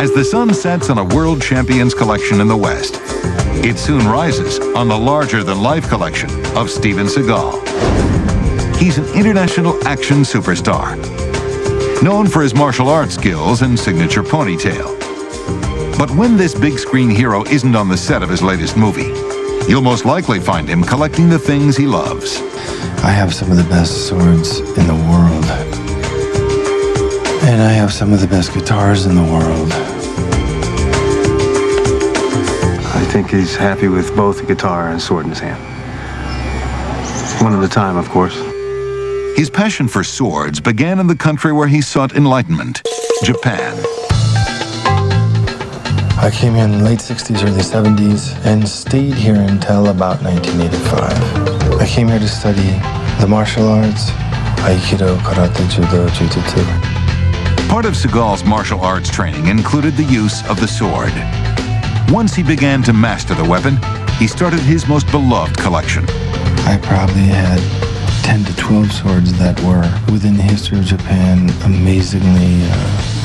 As the sun sets on a world champion's collection in the West, it soon rises on the larger-than-life collection of Steven Seagal. He's an international action superstar, known for his martial arts skills and signature ponytail. But when this big-screen hero isn't on the set of his latest movie, you'll most likely find him collecting the things he loves. I have some of the best swords in the world. And I have some of the best guitars in the world. I think he's happy with both the guitar and sword in his hand. One at a time, of course. His passion for swords began in the country where he sought enlightenment, Japan. I came here in the late 60s, early 70s, and stayed here until about 1985. I came here to study the martial arts, Aikido, Karate, Judo, Jiu-Jitsu. Part of Seagal's martial arts training included the use of the sword. Once he began to master the weapon, he started his most beloved collection. I probably had 10 to 12 swords that were, within the history of Japan, amazingly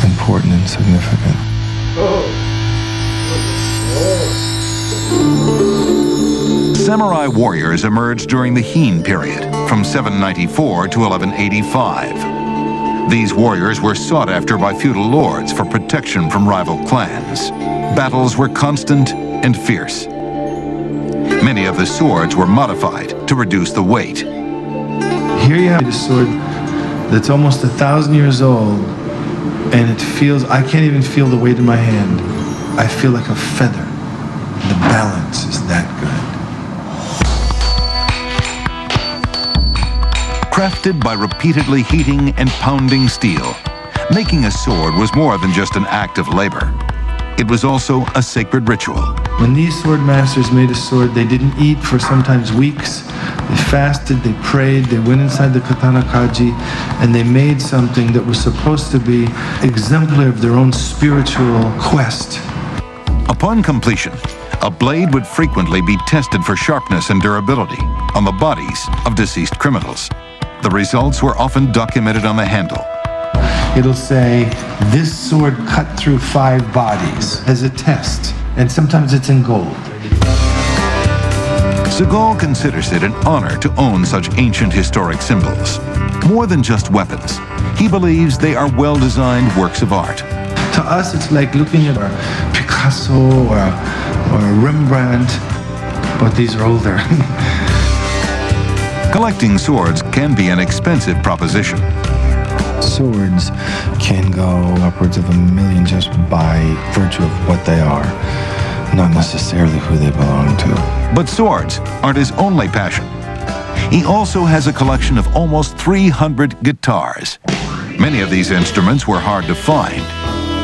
important and significant. Samurai warriors emerged during the Heian period, from 794 to 1185. These warriors were sought after by feudal lords for protection from rival clans. Battles were constant and fierce. Many of the swords were modified to reduce the weight. Here you have a sword that's almost 1,000 years old, and it feels, I can't even feel the weight in my hand. I feel like a feather. The balance is that good. Crafted by repeatedly heating and pounding steel, making a sword was more than just an act of labor. It was also a sacred ritual. When these sword masters made a sword, they didn't eat for sometimes weeks. They fasted, they prayed, they went inside the katana kaji, and they made something that was supposed to be exemplary of their own spiritual quest. Upon completion, a blade would frequently be tested for sharpness and durability on the bodies of deceased criminals. The results were often documented on the handle. It'll say, this sword cut through 5 bodies as a test, and sometimes it's in gold. Seagal considers it an honor to own such ancient historic symbols. More than just weapons, he believes they are well-designed works of art. To us, it's like looking at a Picasso or a Rembrandt, but these are older. Collecting swords can be an expensive proposition. Swords can go upwards of $1 million just by virtue of what they are, not necessarily who they belong to. But swords aren't his only passion. He also has a collection of almost 300 guitars. Many of these instruments were hard to find.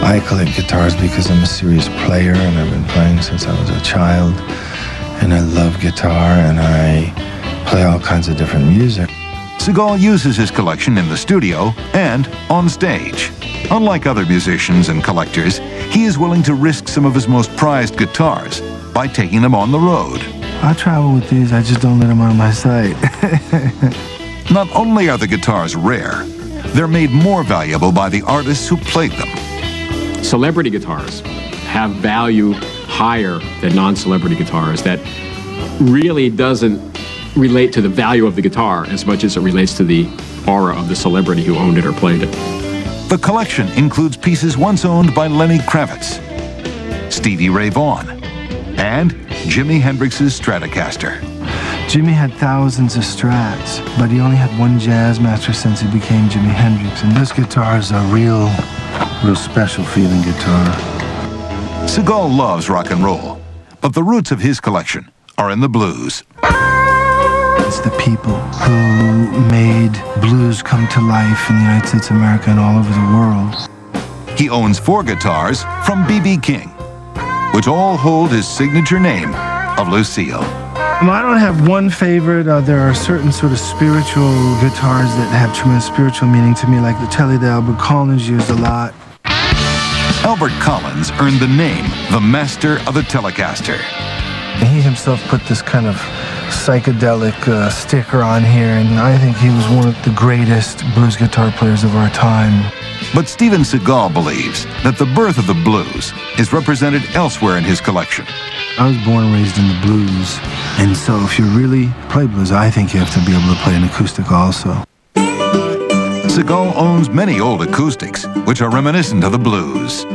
I collect guitars because I'm a serious player, and I've been playing since I was a child. And I love guitar, and I play all kinds of different music. Seagal uses his collection in the studio and on stage. Unlike other musicians and collectors, he is willing to risk some of his most prized guitars by taking them on the road. I travel with these, I just don't let them out of my sight. Not only are the guitars rare, they're made more valuable by the artists who played them. Celebrity guitars have value higher than non-celebrity guitars that really doesn't relate to the value of the guitar as much as it relates to the aura of the celebrity who owned it or played it. The collection includes pieces once owned by Lenny Kravitz, Stevie Ray Vaughan, and Jimi Hendrix's Stratocaster. Jimmy had thousands of Strats, but he only had one jazz master since he became Jimi Hendrix. And this guitar is a real special feeling guitar. Seagal loves rock and roll, but the roots of his collection are in the blues. It's the people who made blues come to life in the United States of America and all over the world. He owns 4 guitars from B.B. King, which all hold his signature name of Lucille. I don't have one favorite. There are certain sort of spiritual guitars that have tremendous spiritual meaning to me, like the Telly that Albert Collins used a lot. Albert Collins earned the name the Master of the Telecaster. He himself put this kind of psychedelic sticker on here, and I think he was one of the greatest blues guitar players of our time. But Steven Seagal believes that the birth of the blues is represented elsewhere in his collection. I was born and raised in the blues, and so if you really play blues, I think you have to be able to play an acoustic also. Seagal owns many old acoustics, which are reminiscent of the blues.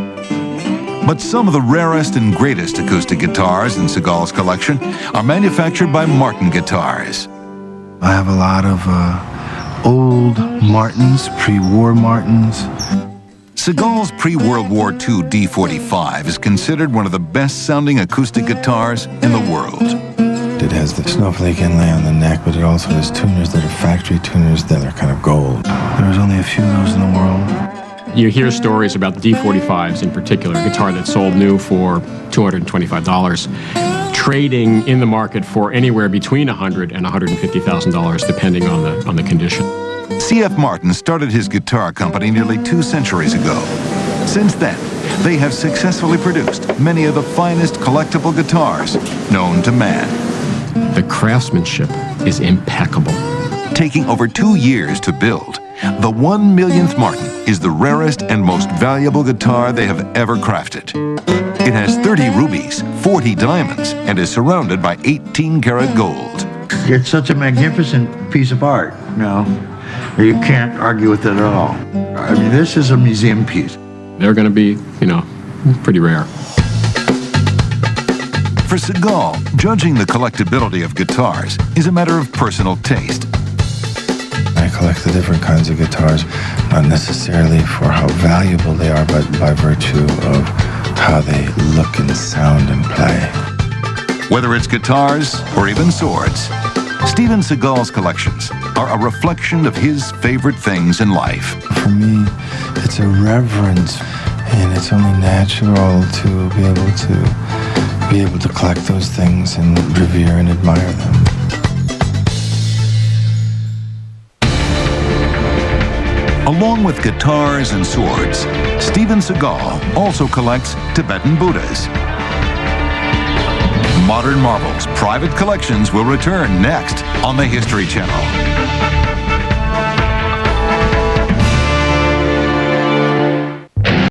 But some of the rarest and greatest acoustic guitars in Seagal's collection are manufactured by Martin Guitars. I have a lot of old Martins, pre-war Martins. Seagal's pre-World War II D45 is considered one of the best-sounding acoustic guitars in the world. It has the snowflake inlay on the neck, but it also has tuners that are factory tuners that are kind of gold. There's only a few of those in the world. You hear stories about the D45s in particular, a guitar that sold new for $225, trading in the market for anywhere between $100,000 and $150,000, depending on the condition. C.F. Martin started his guitar company nearly 2 centuries ago. Since then, they have successfully produced many of the finest collectible guitars known to man. The craftsmanship is impeccable. Taking over 2 years to build, the 1 millionth Martin is the rarest and most valuable guitar they have ever crafted. It has 30 rubies, 40 diamonds, and is surrounded by 18-karat gold. It's such a magnificent piece of art, you know. You can't argue with it at all. I mean, this is a museum piece. They're going to be, pretty rare. For Seagal, judging the collectability of guitars is a matter of personal taste. I collect the different kinds of guitars, not necessarily for how valuable they are, but by virtue of how they look and sound and play. Whether it's guitars or even swords, Steven Seagal's collections are a reflection of his favorite things in life. For me, it's a reverence, and it's only natural to be able to collect those things and revere and admire them. Along with guitars and swords, Steven Seagal also collects Tibetan Buddhas. Modern Marvel's private collections will return next on the History Channel.